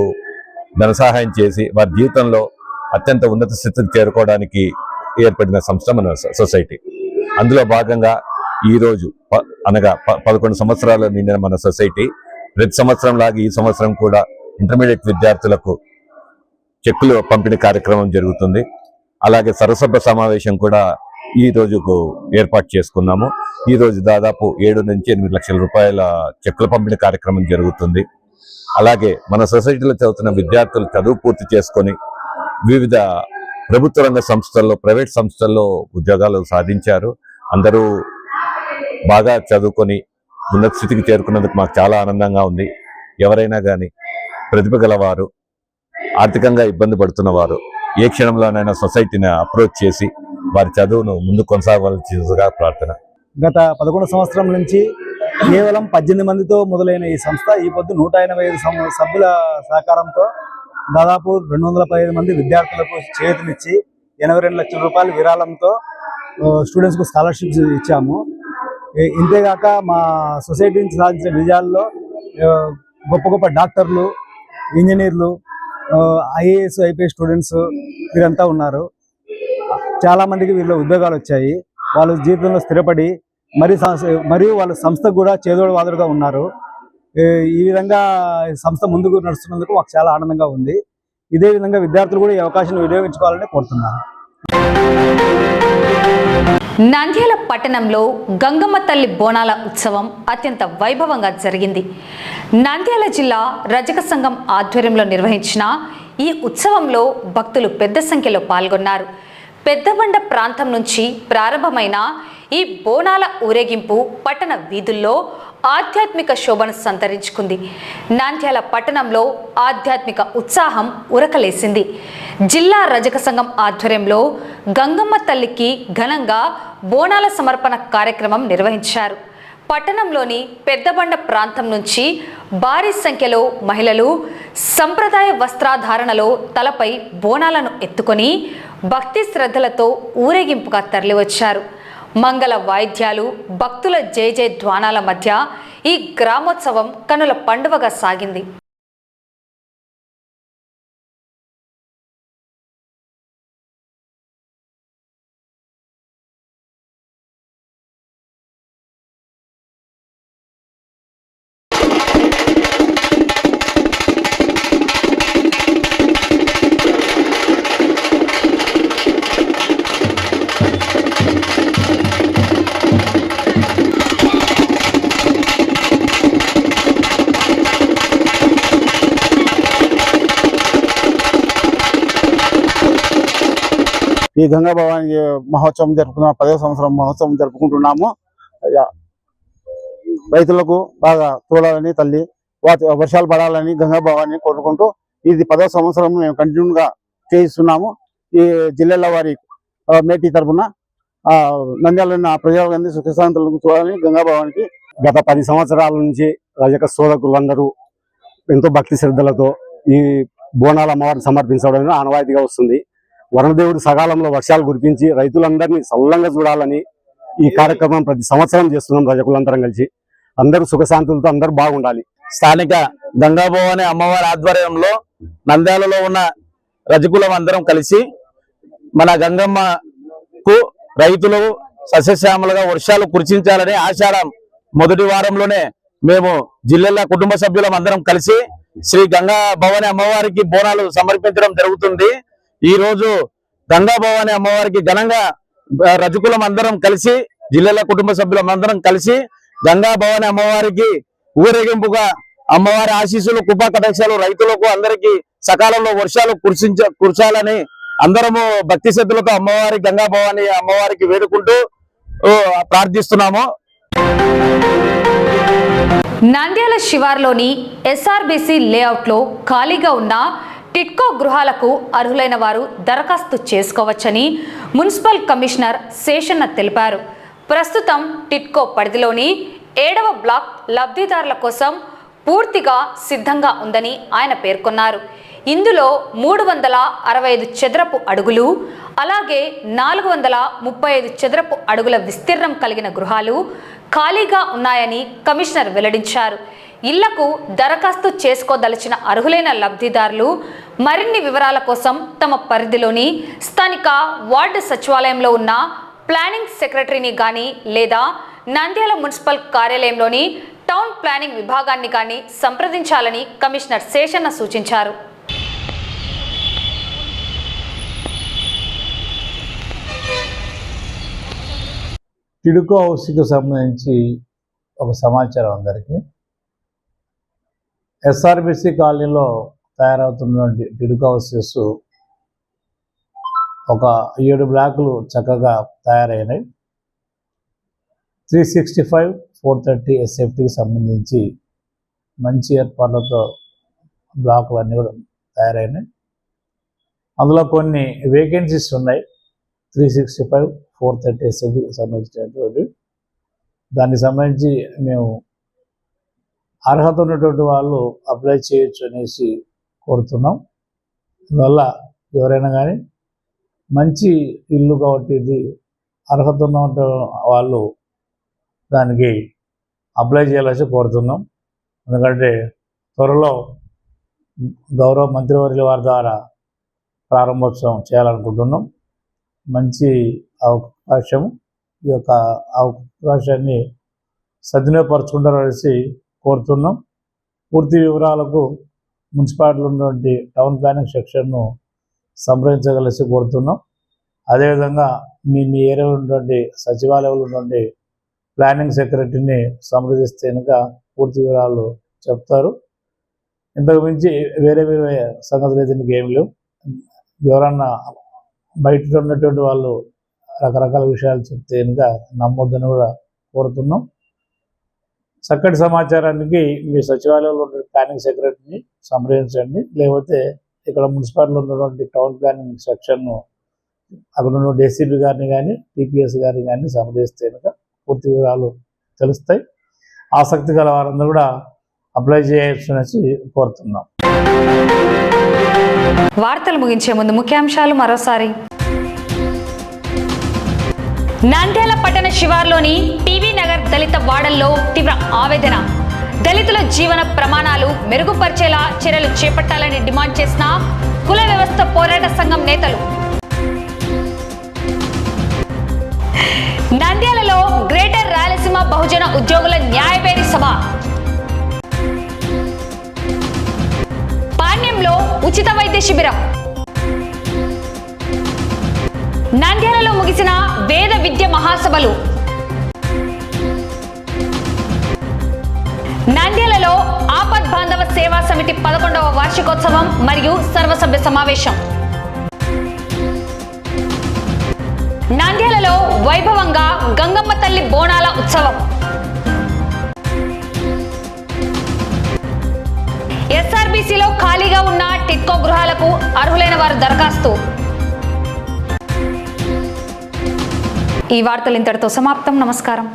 ధన సహాయం చేసి వారి జీవితంలో అత్యంత ఉన్నత స్థితికి చేరుకోవడానికి ఏర్పడిన సంస్థ మన సొసైటీ. అందులో భాగంగా ఈరోజు అనగా 11 సంవత్సరాలు నిండిన మన సొసైటీ ప్రతి సంవత్సరం లాగా ఈ సంవత్సరం కూడా ఇంటర్మీడియట్ విద్యార్థులకు చెక్కులు పంపిణీ కార్యక్రమం జరుగుతుంది. అలాగే సర్వసభ్య సమావేశం కూడా ఈ రోజుకు ఏర్పాటు చేసుకున్నాము. ఈ రోజు దాదాపు 7 నుంచి 8 లక్షల రూపాయల చెక్కుల పంపిణీ కార్యక్రమం జరుగుతుంది. అలాగే మన సొసైటీలో చదువుతున్న విద్యార్థులు చదువు పూర్తి చేసుకొని వివిధ ప్రభుత్వ రంగ సంస్థల్లో, ప్రైవేట్ సంస్థల్లో ఉద్యోగాలు సాధించారు. అందరూ బాగా చదువుకొని ఉన్నత స్థితికి చేరుకున్నందుకు మాకు చాలా ఆనందంగా ఉంది. ఎవరైనా కానీ ప్రతిభ గలవారు, ఆర్థికంగా ఇబ్బంది పడుతున్నవారు ఏ క్షణంలోనైనా సొసైటీని అప్రోచ్ చేసి వారి చదువును ముందు కొనసాగవలసిందిగా ప్రార్థన. గత 11 సంవత్సరం నుంచి కేవలం 18 మందితో మొదలైన ఈ సంస్థ ఈ పొద్దు 185 సభ్యుల సహకారంతో దాదాపు 215 మంది విద్యార్థులకు చేతునిచ్చి 82 లక్షల రూపాయల విరాళంతో స్టూడెంట్స్కు స్కాలర్షిప్స్ ఇచ్చాము. ఇంతేగాక మా సొసైటీ నుంచి సాధించిన విజయాల్లో గొప్ప గొప్ప డాక్టర్లు, ఇంజనీర్లు, ఐఏఎస్, ఐపీఎస్ స్టూడెంట్స్ వీరంతా ఉన్నారు. చాలామందికి వీళ్ళ ఉద్యోగాలు వచ్చాయి. వాళ్ళు జీవితంలో స్థిరపడి మరియు వాళ్ళ సంస్థకు కూడా చేదోడు వాదుడుగా ఉన్నారు. ఈ విధంగా సంస్థ ముందుకు నడుస్తున్నందుకు మాకు చాలా ఆనందంగా ఉంది. ఇదే విధంగా విద్యార్థులు కూడా ఈ అవకాశాన్ని వినియోగించుకోవాలని కోరుతున్నాను. నంద్యాల పట్టణంలో గంగమ్మ తల్లి బోనాల ఉత్సవం అత్యంత వైభవంగా జరిగింది. నంద్యాల జిల్లా రజక సంఘం ఆధ్వర్యంలో నిర్వహించిన ఈ ఉత్సవంలో భక్తులు పెద్ద సంఖ్యలో పాల్గొన్నారు. పెద్దబండ ప్రాంతం నుంచి ప్రారంభమైన ఈ బోనాల ఊరేగింపు పట్టణ వీధుల్లో ఆధ్యాత్మిక శోభను సంతరించుకుంది. నంద్యాల పట్టణంలో ఆధ్యాత్మిక ఉత్సాహం ఉరకలేసింది. జిల్లా రజక సంఘం ఆధ్వర్యంలో గంగమ్మ తల్లికి ఘనంగా బోనాల సమర్పణ కార్యక్రమం నిర్వహించారు. పట్టణంలోని పెద్దబండ ప్రాంతం నుంచి భారీ సంఖ్యలో మహిళలు సంప్రదాయ వస్త్రధారణలో తలపై బోనాలను ఎత్తుకొని భక్తి శ్రద్ధలతో ఊరేగింపుగా తరలివచ్చారు. మంగళ వాయిద్యాలు, భక్తుల జయ జయ ధ్వానాల మధ్య ఈ గ్రామోత్సవం కనుల పండువగా సాగింది. ఈ గంగా భవాని మహోత్సవం జరుపుకున్న 10వ సంవత్సరం మహోత్సవం జరుపుకుంటున్నాము. రైతులకు బాగా తోడాలని, తల్లి వర్షాలు పడాలని గంగా భవాని కోరుకుంటూ ఇది 10వ సంవత్సరం మేము కంటిన్యూగా చేయిస్తున్నాము. ఈ జిల్లాల వారి మేటీ తరఫున నంద్యాల ప్రజలందరూ సుఖశాంతులకు చూడాలని గంగా భవానికి గత 10 సంవత్సరాల నుంచి రజక సోదకులందరూ ఎంతో భక్తి శ్రద్ధలతో ఈ బోనాల అమ్మవారిని సమర్పించడం ఆనవాయితీగా వస్తుంది. వరుణదేవుడు సకాలంలో వర్షాలు కురిపించి రైతులందరినీ సల్లంగా చూడాలని ఈ కార్యక్రమం ప్రతి సంవత్సరం చేస్తున్నాం. రజకులందరం కలిసి అందరూ సుఖశాంతులతో అందరూ బాగుండాలి. స్థానిక గంగాభవాని అమ్మవారి ఆధ్వర్యంలో నంద్యాలలో ఉన్న రజకులం అందరం కలిసి మన గంగమ్మకు రైతులు సస్యశ్యామలుగా వర్షాలు కురిపించాలని ఆషాఢం మొదటి వారంలోనే మేము జిల్లాల కుటుంబ సభ్యులం అందరం కలిసి శ్రీ గంగా భవాని అమ్మవారికి బోనాలు సమర్పించడం జరుగుతుంది. ఈ రోజు గంగా భవాని అమ్మవారికి ఘనంగా రజకులం అందరం కలిసి జిల్లాల కుటుంబ సభ్యులం అందరం కలిసి గంగా భవాని అమ్మవారికి ఊరేగింపుగా అమ్మవారి ఆశీస్సులు, కృపా కటాక్షాలు రైతులకు అందరికీ సకాలంలో వర్షాలు కురచాలని అందరము భక్తి శ్రద్ధలతో అమ్మవారి గంగా భవాని అమ్మవారికి వేడుకుంటూ ప్రార్థిస్తున్నాము. నంద్యాల శివార్లోని ఎస్ఆర్బీసీ లేఅవుట్లో ఖాళీగా ఉన్న టిట్కో గృహాలకు అర్హులైన వారు దరఖాస్తు చేసుకోవచ్చని మున్సిపల్ కమిషనర్ శేషన్న తెలిపారు. ప్రస్తుతం టిట్కో పరిధిలోని 7వ బ్లాక్ లబ్ధిదారుల కోసం పూర్తిగా సిద్ధంగా ఉందని ఆయన పేర్కొన్నారు. ఇందులో 365 చదరపు అడుగులు, అలాగే 435 చదరపు అడుగుల విస్తీర్ణం కలిగిన గృహాలు ఖాళీగా ఉన్నాయని కమిషనర్ వెల్లడించారు. ఇళ్లకు దరఖాస్తు చేసుకోదలిచిన అర్హులైన లబ్ధిదారులు మరిన్ని వివరాల కోసం తమ పరిధిలోని స్థానిక వార్డు సచివాలయంలో ఉన్న ప్లానింగ్ సెక్రటరీని కానీ లేదా నంద్యాల మున్సిపల్ కార్యాలయంలోని టౌన్ ప్లానింగ్ విభాగాన్ని కానీ సంప్రదించాలని కమిషనర్ శేషన్న సూచించారు. టిడ్కో హౌస్కి సంబంధించి ఒక సమాచారం అందరికీ. ఎస్ఆర్బిసి కాలనీలో తయారవుతున్నటువంటి టిడ్కో హౌసెస్ ఒక 7 బ్లాకులు చక్కగా తయారైనాయి. 365, 430 ఎస్ఎఫ్టీకి సంబంధించి మంచి ఏర్పాట్లతో బ్లాకులు అన్నీ కూడా తయారైనాయి. అందులో కొన్ని వేకెన్సీస్ ఉన్నాయి. 365, 430 SFBకి సంబంధించినటువంటి దానికి సంబంధించి మేము అర్హత ఉన్నటువంటి వాళ్ళు అప్లై చేయొచ్చు అనేసి కోరుతున్నాం. అందువల్ల ఎవరైనా కానీ మంచి ఇల్లు కాబట్టి ఇది అర్హత ఉన్న వాళ్ళు దానికి అప్లై చేయాలని కోరుతున్నాం. ఎందుకంటే త్వరలో గౌరవ మంత్రివర్యుల వారి ద్వారా ప్రారంభోత్సవం చేయాలనుకుంటున్నాం. మంచి అవకాశం. ఈ యొక్క అవకాశాన్ని సద్వినియోగపరచుకుంటారనేసి కోరుతున్నాం. పూర్తి వివరాలకు మున్సిపాలిటీలో ఉన్నటువంటి టౌన్ ప్లానింగ్ సెక్షన్ను సంప్రదించగలిసి కోరుతున్నాం. అదేవిధంగా మీ ఏరియాలో ఉన్నటువంటి సచివాలయంలో ఉన్నటువంటి ప్లానింగ్ సెక్రటరీని సంప్రదిస్తే కనుక పూర్తి వివరాలు చెప్తారు. ఇంతకు మించి వేరే సంగతులు అయితే ఏమి లేవు. ఎవరన్నా బయట ఉన్నటువంటి వాళ్ళు రకరకాల విషయాలు చెప్తే కనుక నమ్మొద్దని కూడా కోరుతున్నాం. చక్కటి సమాచారానికి మీ సచివాలయంలో ఉన్న ప్లానింగ్ సెక్రటరీని సంప్రదించండి. లేకపోతే ఇక్కడ మున్సిపాలిటీలో ఉన్నటువంటి టౌన్ ప్లానింగ్ సెక్షన్ను అక్కడ ఉన్న డీసీపీ గారిని కానీ టీపీఎస్ గారిని కానీ సంప్రదిస్తే కనుక పూర్తి వివరాలు తెలుస్తాయి. ఆసక్తి గల వారందరూ కూడా అప్లై చేయొచ్చు అనేసి కోరుతున్నాం. వార్తలు ముగించే ముందు ముఖ్యాంశాలు మరోసారి. నంద్యాల పట్టణ శివార్లోని పివి నగర్ దళిత వాడల్లో తీవ్ర ఆవేదన. దళితుల జీవన ప్రమాణాలు మెరుగుపరిచేలా చర్యలు చేపట్టాలని డిమాండ్ చేసిన కుల వ్యవస్థ పోరాట సంఘం నేతలు. నంద్యాలలో గ్రేటర్ రాయలసీమ బహుజన ఉద్యోగుల న్యాయవేది సభ. పాణ్యంలో ఉచిత వైద్య శిబిరం. నంద్యాలలో ముగిసిన వేద విద్య మహాసభలు. నంద్యాలలో ఆపద్ బాంధవ సేవా సమితి 11వ వార్షికోత్సవం మరియు సర్వసభ్య సమావేశం. నంద్యాలలో వైభవంగా గంగమ్మ తల్లి బోనాల ఉత్సవం. ఎస్ఆర్బీసీలో ఖాళీగా ఉన్న టిట్కో గృహాలకు అర్హులైన వారు దరఖాస్తు. ఈ వార్తలు ఇంతటితో సమాప్తం. నమస్కారం.